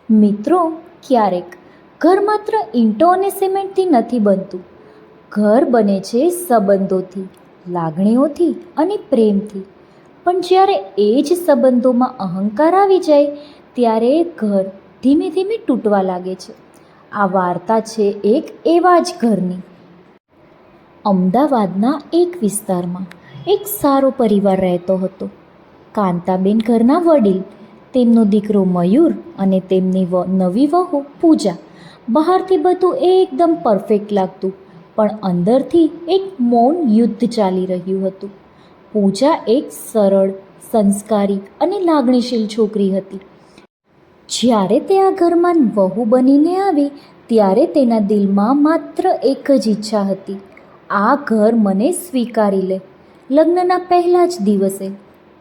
મિત્રો, ક્યારેક ઘર માત્ર ઈંટો અને સિમેન્ટથી નથી બનતું. ઘર બને છે સંબંધોથી, લાગણીઓથી અને પ્રેમથી. પણ જ્યારે એ જ સંબંધોમાં અહંકાર આવી જાય ત્યારે એ ઘર ધીમે ધીમે તૂટવા લાગે છે. આ વાર્તા છે એક એવા જ ઘરની. અમદાવાદના એક વિસ્તારમાં એક સારો પરિવાર રહેતો હતો. કાંતાબેન ઘરના વડીલ, તેમનો દીકરો મયુર અને તેમની નવી વહુ પૂજા. બહારથી બધું એકદમ પરફેક્ટ લાગતું, પણ અંદરથી એક મૌન યુદ્ધ ચાલી રહ્યું હતું. પૂજા એક સરળ, સંસ્કારી અને લાગણીશીલ છોકરી હતી. જ્યારે તે આ ઘરમાં વહુ બનીને આવી ત્યારે તેના દિલમાં માત્ર એક જ ઈચ્છા હતી, આ ઘર મને સ્વીકારી લે. લગ્નના પહેલા જ દિવસે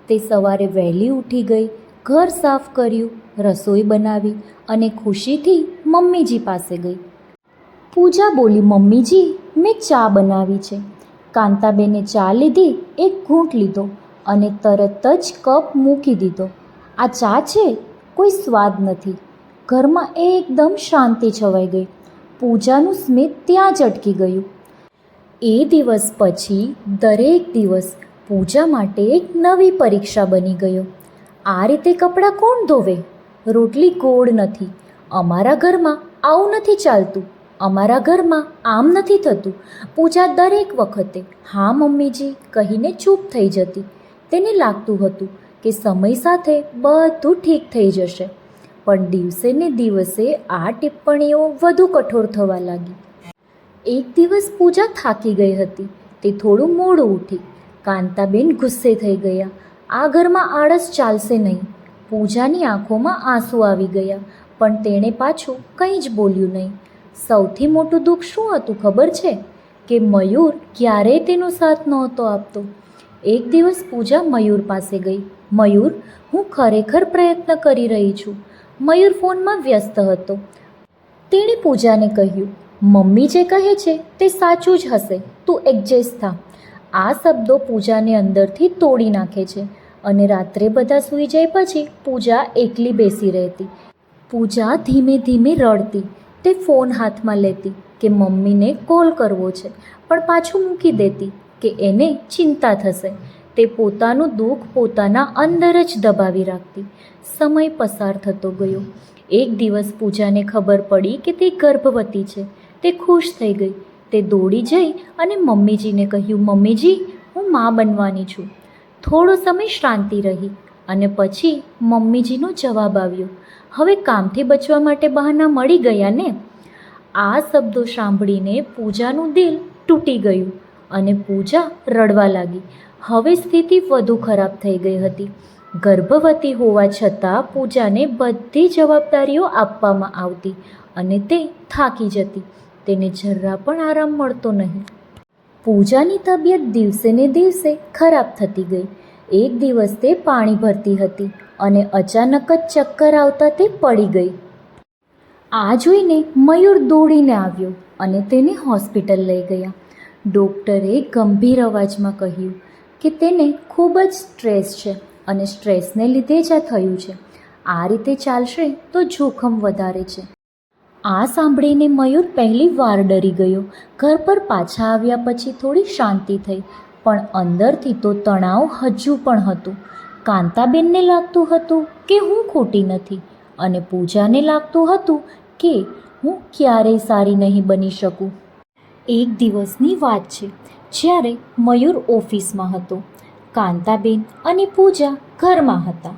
તે સવારે વહેલી ઉઠી ગઈ, ઘર સાફ કર્યું, રસોઈ બનાવી અને ખુશીથી મમ્મીજી પાસે ગઈ. પૂજા બોલી, મમ્મીજી, મેં ચા બનાવી છે. કાંતાબેને ચા લીધી, એક ઘૂંટ લીધો અને તરત જ કપ મૂકી દીધો. આ ચા છે, કોઈ સ્વાદ નથી. ઘરમાં એકદમ શાંતિ છવાઈ ગઈ. પૂજાનું સ્મિત ત્યાં જ અટકી ગયું. એ દિવસ પછી દરેક દિવસ પૂજા માટે એક નવી પરીક્ષા બની ગયો. આ રીતે કપડાં કોણ ધોવે? રોટલી ગોળ નથી. અમારા ઘરમાં આવું નથી ચાલતું. અમારા ઘરમાં આમ નથી થતું. પૂજા દરેક વખતે હા મમ્મીજી કહીને ચૂપ થઈ જતી. તેને લાગતું હતું કે સમય સાથે બધું ઠીક થઈ જશે. પણ દિવસે ને દિવસે આ ટિપ્પણીઓ વધુ કઠોર થવા લાગી. એક દિવસ પૂજા થાકી ગઈ હતી. તે થોડું મોડું ઉઠી. કાંતાબેન ગુસ્સે થઈ ગયા. આ ઘરમાં આળસ ચાલશે નહીં. પૂજાની આંખોમાં આંસુ આવી ગયા, પણ તેણે પાછું કંઈ જ બોલ્યું નહીં. સૌથી મોટું દુઃખ શું હતું ખબર છે? કે મયુર ક્યારેય તેનો સાથ નહોતો આપતો. એક દિવસ પૂજા મયુર પાસે ગઈ. મયુર, હું ખરેખર પ્રયત્ન કરી રહી છું. મયુર ફોનમાં વ્યસ્ત હતો. તેણે પૂજાને કહ્યું, મમ્મી જે કહે છે તે સાચું જ હશે, તું એડજસ્ટ થા. આ શબ્દો પૂજાને અંદરથી તોડી નાખે છે. અને રાત્રે બધા સૂઈ જાય પછી પૂજા એકલી બેસી રહેતી. પૂજા ધીમે ધીમે રડતી. તે ફોન હાથમાં લેતી કે મમ્મીને કોલ કરવો છે, પણ પાછું મૂકી દેતી કે એને ચિંતા થશે. તે પોતાનું દુઃખ પોતાના અંદર જ દબાવી રાખતી. સમય પસાર થતો ગયો. એક દિવસ પૂજાને ખબર પડી કે તે ગર્ભવતી છે. તે ખુશ થઈ ગઈ. તે દોડી જઈ અને મમ્મીજીને કહ્યું, મમ્મીજી, હું મા બનવાની છું. થોડો સમય શાંતિ રહી અને પછી મમ્મીજીનો જવાબ આવ્યો, હવે કામથી બચવા માટે બહાના મળી ગયા ને? આ શબ્દો સાંભળીને પૂજાનું દિલ તૂટી ગયું અને પૂજા રડવા લાગી. હવે સ્થિતિ વધુ ખરાબ થઈ ગઈ હતી. ગર્ભવતી હોવા છતાં પૂજાને બધી જવાબદારીઓ આપવામાં આવતી અને તે થાકી જતી. તેને જરા પણ આરામ મળતો નહીં. પૂજાની તબિયત દિવસે ને દિવસે ખરાબ થતી ગઈ. એક દિવસ તે પાણી ભરતી હતી અને અચાનક જ ચક્કર આવતા તે પડી ગઈ. આ જોઈને મયુર દોડીને આવ્યો અને તેને હોસ્પિટલ લઈ ગયા. ડૉક્ટરે ગંભીર અવાજમાં કહ્યું કે તેને ખૂબ જ સ્ટ્રેસ છે અને સ્ટ્રેસને લીધે જ આ થયું છે. આ રીતે ચાલશે તો જોખમ વધારે છે. આ સાંભળીને મયુર પહેલી વાર ડરી ગયો. ઘર પર પાછા આવ્યા પછી થોડી શાંતિ થઈ, પણ અંદરથી તો તણાવ હજુ પણ હતું. કાંતાબેનને લાગતું હતું કે હું ખોટી નથી અને પૂજાને લાગતું હતું કે હું ક્યારેય સારી નહીં બની શકું. એક દિવસની વાત છે, જ્યારે મયુર ઓફિસમાં હતો. કાંતાબેન અને પૂજા ઘરમાં હતા.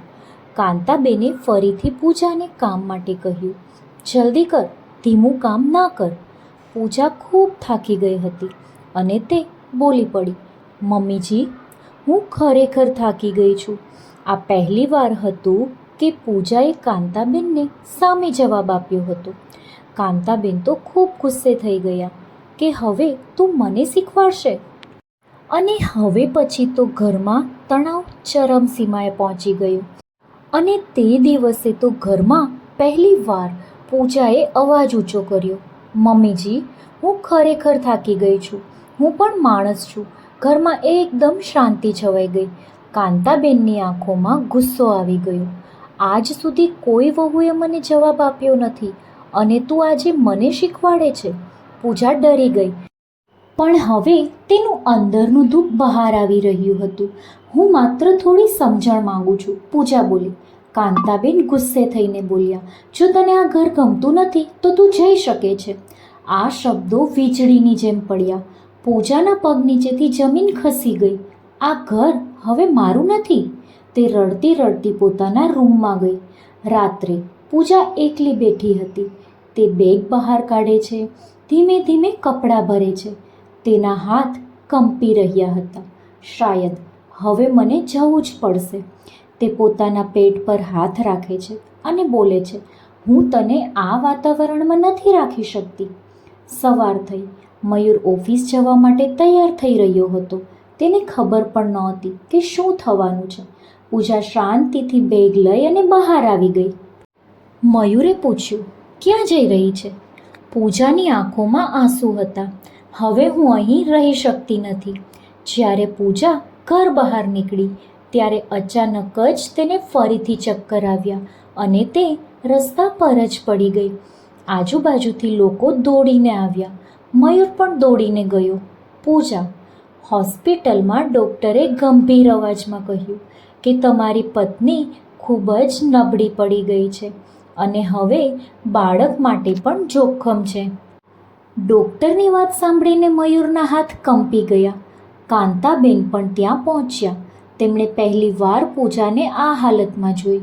કાંતાબેને ફરીથી પૂજાને કામ માટે કહ્યું, જલ્દી કર, ધીમું કામ ના કર. પૂજા ખૂબ થાકી ગઈ હતી અને તે બોલી પડી, મમ્મીજી, હું ખરેખર થાકી ગઈ છું. આ પહેલી વાર હતું કે પૂજાએ કાંતાબેનને સામે જવાબ આપ્યો હતો. કાંતાબેન તો ખૂબ ગુસ્સે થઈ ગયા કે હવે તું મને શીખવાડશે. અને હવે પછી તો ઘરમાં તણાવ ચરમસીમાએ પહોંચી ગયો. અને તે દિવસે તો ઘરમાં પહેલી વાર પૂજાએ અવાજ ઊંચો કર્યો, મમ્મીજી, હું ખરેખર થાકી ગઈ છું. હું પણ માણસ છું. ઘરમાં એકદમ શાંતિ છવાઈ ગઈ. કાંતાબેનની આંખોમાં ગુસ્સો આવી ગયો. આજ સુધી કોઈ વહુએ મને જવાબ આપ્યો નથી અને તું આજે મને શીખવાડે છે. પૂજા ડરી ગઈ, પણ હવે તેનું અંદરનું દુઃખ બહાર આવી રહ્યું હતું. હું માત્ર થોડી સમજણ માંગુ છું, પૂજા બોલી. કાંતાબેન ગુસ્સે થઈને બોલ્યા, જો તને આ ઘર ગમતું નથી તો તું જઈ શકે છે. આ શબ્દો વીજળીની જેમ પડ્યા. પૂજાના પગ નીચેથી જમીન ખસી ગઈ. આ ઘર હવે મારું નથી. તે રડતી રડતી પોતાના રૂમમાં ગઈ. રાત્રે પૂજા એકલી બેઠી હતી. તે બેગ બહાર કાઢે છે, ધીમે ધીમે કપડાં ભરે છે. તેના હાથ કંપી રહ્યા હતા. શાયદ હવે મને જવું જ પડશે. તે પોતાના પેટ પર હાથ રાખે છે અને બોલે છે, હું તને આ વાતાવરણમાં નથી રાખી શકતી. સવાર થઈ. મયુર ઓફિસ જવા માટે તૈયાર થઈ રહ્યો હતો. તેને ખબર પણ નહોતી કે શું થવાનું છે. પૂજા શાંતિથી બેગ લઈ અને બહાર આવી ગઈ. મયુરે પૂછ્યું, ક્યાં જઈ રહી છે? પૂજાની આંખોમાં આંસુ હતા. હવે હું અહીં રહી શકતી નથી. જ્યારે પૂજા ઘર બહાર નીકળી ત્યારે અચાનક જ તેને ફરીથી ચક્કર આવ્યા અને તે રસ્તા પર જ પડી ગઈ. આજુબાજુથી લોકો દોડીને આવ્યા. મયુર પણ દોડીને ગયો. પૂજા. હોસ્પિટલમાં ડૉક્ટરે ગંભીર અવાજમાં કહ્યું કે તમારી પત્ની ખૂબ જ નબળી પડી ગઈ છે અને હવે બાળક માટે પણ જોખમ છે. ડૉક્ટરની વાત સાંભળીને મયુરના હાથ કંપી ગયા. કાંતાબેન પણ ત્યાં પહોંચ્યા. તેમણે પહેલી વાર પૂજાને આ હાલતમાં જોઈ.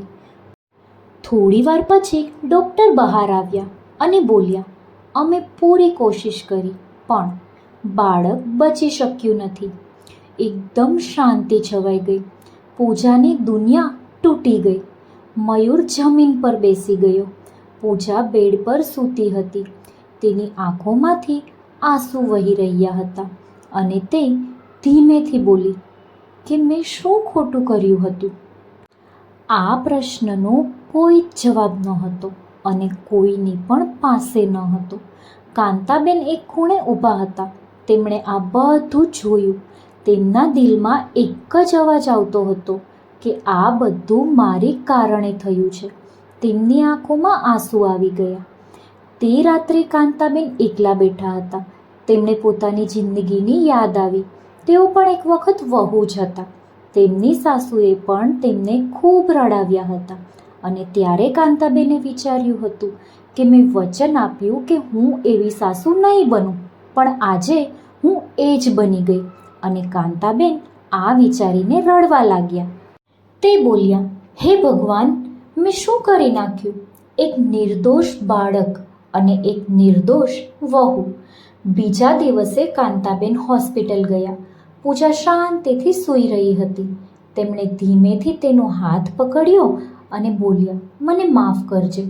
થોડી વાર પછી ડૉક્ટર બહાર આવ્યા અને બોલ્યા, અમે પૂરી કોશિશ કરી પણ બાળક બચી શક્યું નથી. એકદમ શાંતિ છવાઈ ગઈ. પૂજાની દુનિયા તૂટી ગઈ. મયુર જમીન પર બેસી ગયો. પૂજા બેડ પર સૂતી હતી. તેની આંખોમાંથી આંસુ વહી રહ્યા હતા અને તે ધીમેથી બોલી કે મેં શું ખોટું કર્યું હતું. આ પ્રશ્નનો કોઈ જ જવાબ ન હતો અને કોઈની પણ પાસે ન હતો. કાંતાબેન એક ખૂણે ઊભા હતા. તેમણે આ બધું જોયું. તેમના દિલમાં એક જ અવાજ આવતો હતો કે આ બધું મારી કારણે થયું છે. તેમની આંખોમાં આંસુ આવી ગયા. તે રાત્રે કાંતાબેન એકલા બેઠા હતા. તેમને પોતાની જિંદગીની યાદ આવી. તેઓ પણ એક વખત વહુ જ હતા. તેમની સાસુએ પણ તેમને ખૂબ રડાવ્યા હતા અને ત્યારે કાંતાબેને વિચાર્યું હતું કે મેં વચન આપ્યું કે હું એવી સાસુ નહીં બનું, પણ આજે હું એ જ બની ગઈ. અને કાંતાબેન આ વિચારીને રડવા લાગ્યા. તે બોલ્યા, હે ભગવાન, મેં શું કરી નાખ્યું? એક નિર્દોષ બાળક અને એક નિર્દોષ વહુ. બીજા દિવસે કાંતાબેન હોસ્પિટલ ગયા. પૂજા શાંતિથી સૂઈ રહી હતી. તેમણે ધીમેથી તેનો હાથ પકડ્યો અને બોલ્યા, મને માફ કરજે.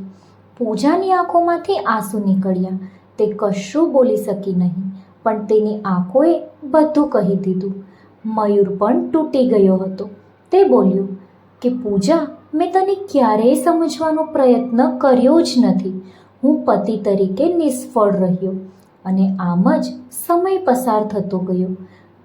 પૂજાની આંખોમાંથી આંસુ નીકળ્યા. તે કશું બોલી શકી નહીં, પણ તેની આંખોએ બધું કહી દીધું. મયુર પણ તૂટી ગયો હતો. તે બોલ્યો કે પૂજા, મેં તને ક્યારેય સમજવાનો પ્રયત્ન કર્યો જ નથી. હું પતિ તરીકે નિષ્ફળ રહ્યો અને આમ જ સમય પસાર થતો ગયો.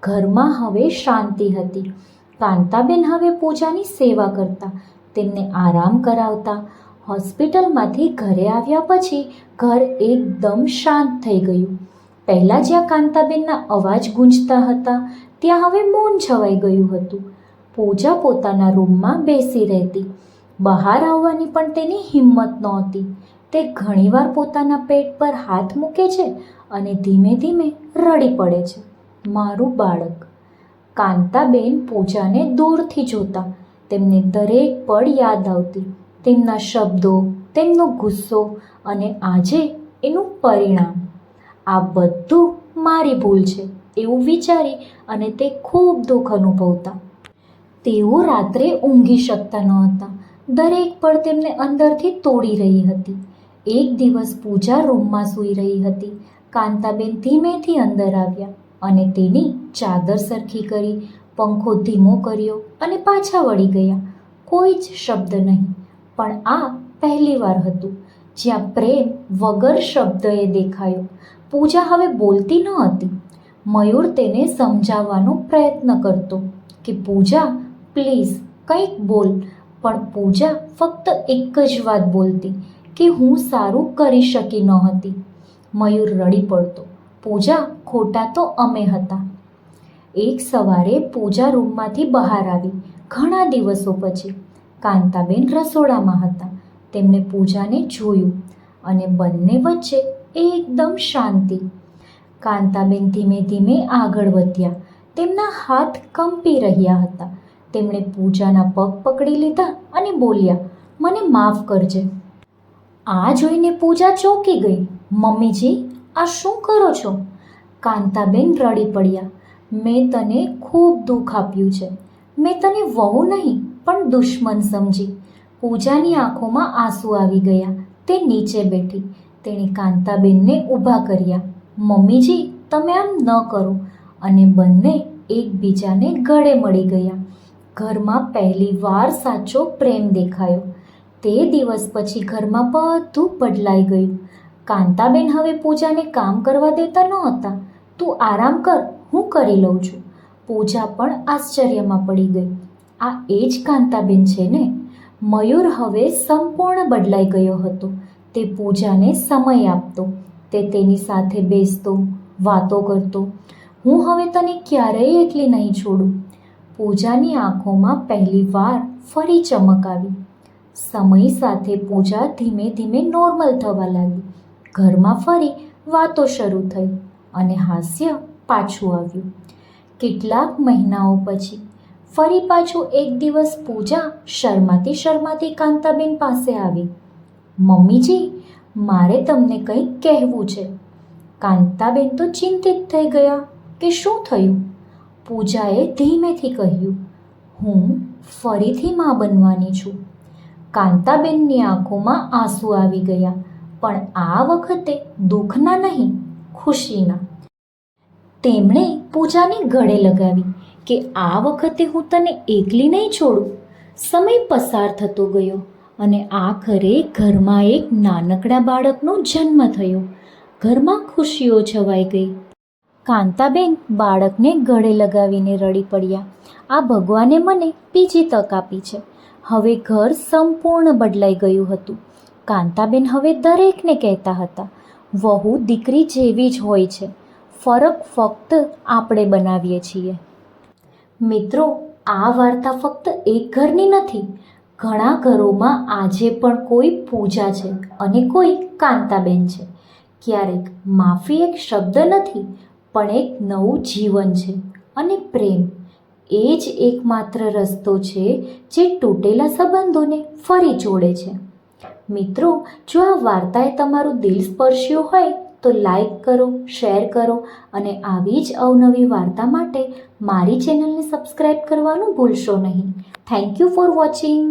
ઘરમાં હવે શાંતિ હતી. કાંતાબેન હવે પૂજાની સેવા કરતા, તેમને આરામ કરાવતા. હોસ્પિટલમાંથી ઘરે આવ્યા પછી ઘર એકદમ શાંત થઈ ગયું. પહેલાં જ્યાં કાંતાબેનના અવાજ ગૂંજતા હતા ત્યાં હવે મૌન છવાઈ ગયું હતું. પૂજા પોતાના રૂમમાં બેસી રહેતી. બહાર આવવાની પણ તેની હિંમત નહોતી. તે ઘણીવાર પોતાના પેટ પર હાથ મૂકે છે અને ધીમે ધીમે રડી પડે છે. મારું બાળક. કાંતાબેન પૂજાને દૂરથી જોતા. તેમને દરેક પળ યાદ આવતી. તેમના શબ્દો, તેમનો ગુસ્સો અને આજે એનું પરિણામ. આ બધું મારી ભૂલ છે એવું વિચારી અને તે ખૂબ દુઃખ અનુભવતા. તેઓ રાત્રે ઊંઘી શકતા નહોતા. દરેક પળ તેમને અંદરથી તોડી રહી હતી. એક દિવસ પૂજા રૂમમાં સૂઈ રહી હતી. કાંતાબેન ધીમેથી અંદર આવ્યા અને તેની ચાદર સરખી કરી, પંખો ધીમો કર્યો અને પાછા વળી ગયા. કોઈ જ શબ્દ નહીં. પણ આ પહેલી વાર હતું જ્યાં પ્રેમ વગર શબ્દએ દેખાયો. પૂજા હવે બોલતી ન હતી. મયુર તેને સમજાવવાનો પ્રયત્ન કરતો કે પૂજા પ્લીઝ કંઈક બોલ, પણ પૂજા ફક્ત એક જ વાત બોલતી કે હું સારું કરી શકી નહોતી. મયુર રડી પડતો, પૂજા, ખોટા તો અમે હતા. એક સવારે પૂજા રૂમમાંથી બહાર આવી. ઘણા દિવસો પછી કાંતાબેન રસોડામાં હતા. તેમણે પૂજાને જોયું અને બંને વચ્ચે એકદમ શાંતિ. કાંતાબેન ધીમે ધીમે આગળ વધ્યા. તેમના હાથ કંપી રહ્યા હતા. તેમણે પૂજાના પગ પકડી લીધા અને બોલ્યા, મને માફ કરજે. આ જોઈને પૂજા ચોંકી ગઈ. મમ્મીજી, આ શું કરો છો? કાંતાબેન રડી પડ્યા. મેં તને ખૂબ દુઃખ આપ્યું છે. મેં તને વહુ નહીં પણ દુશ્મન સમજી. પૂજાની આંખોમાં આંસુ આવી ગયા. તે નીચે બેઠી. તેણે કાંતાબેનને ઊભા કર્યા. મમ્મીજી, તમે આમ ન કરો. અને બંને એકબીજાને ગળે મળી ગયા. ઘરમાં પહેલી વાર સાચો પ્રેમ દેખાયો. તે દિવસ પછી ઘરમાં બધું બદલાઈ ગયું. કાંતાબેન હવે પૂજાને કામ કરવા દેતા નહોતા. તું આરામ કર, હું કરી લઉં છું. પૂજા પણ આશ્ચર્યમાં પડી ગઈ. આ એ જ કાંતાબેન છે ને? મયુર હવે સંપૂર્ણ બદલાઈ ગયો હતો. તે પૂજાને સમય આપતો. તે તેની સાથે બેસતો, વાતો કરતો. હું હવે તને ક્યારેય એકલી નહીં છોડું. પૂજાની આંખોમાં પહેલી વાર ફરી ચમક આવી. સમય સાથે પૂજા ધીમે ધીમે નોર્મલ થવા લાગી. ઘરમાં ફરી વાતો શરૂ થઈ અને હાસ્ય પાછું આવ્યું. કેટલાક મહિનાઓ પછી ફરી પાછું એક દિવસ પૂજા શરમાતી શરમાતી કાંતાબેન પાસે આવી. મમ્મીજી, મારે તમને કંઈક કહેવું છે. કાંતાબેન તો ચિંતિત થઈ ગયા કે શું થયું. પૂજાએ ધીમેથી કહ્યું, હું ફરીથી માં બનવાની છું. કાંતાબેનની આંખોમાં આંસુ આવી ગયા, પણ આ વખતે દુઃખના નહીં, ખુશીના. તેમણે પૂજાને ગળે લગાવી કે આ વખતે હું તને એકલી નહીં છોડું. સમય પસાર થતો ગયો અને આખરે ઘરમાં એક નાનકડા બાળકનો જન્મ થયો. ઘરમાં ખુશીઓ છવાઈ ગઈ. કાંતાબેન બાળકને ગળે લગાવીને રડી પડ્યા. આ ભગવાને મને બીજી તક આપી છે. હવે ઘર સંપૂર્ણ બદલાઈ ગયું હતું. કાંતાબેન હવે દરેકને કહેતા હતા, વહુ દીકરી જેવી જ હોય છે. ફરક ફક્ત આપણે બનાવીએ છીએ. મિત્રો, આ વાર્તા ફક્ત એક ઘરની નથી. ઘણા ઘરોમાં આજે પણ કોઈ પૂજા છે અને કોઈ કાંતાબેન છે. ક્યારેક માફી એક શબ્દ નથી, પણ એક નવું જીવન છે. અને પ્રેમ એ જ એકમાત્ર રસ્તો છે જે તૂટેલા સંબંધોને ફરી જોડે છે. મિત્રો, જો આ વાર્તાએ તમારું દિલ સ્પર્શ્યું હોય તો લાઈક કરો, શેર કરો અને આવી જ અવનવી વાર્તા માટે મારી ચેનલને સબસ્ક્રાઈબ કરવાનું ભૂલશો નહીં. Thank you for watching.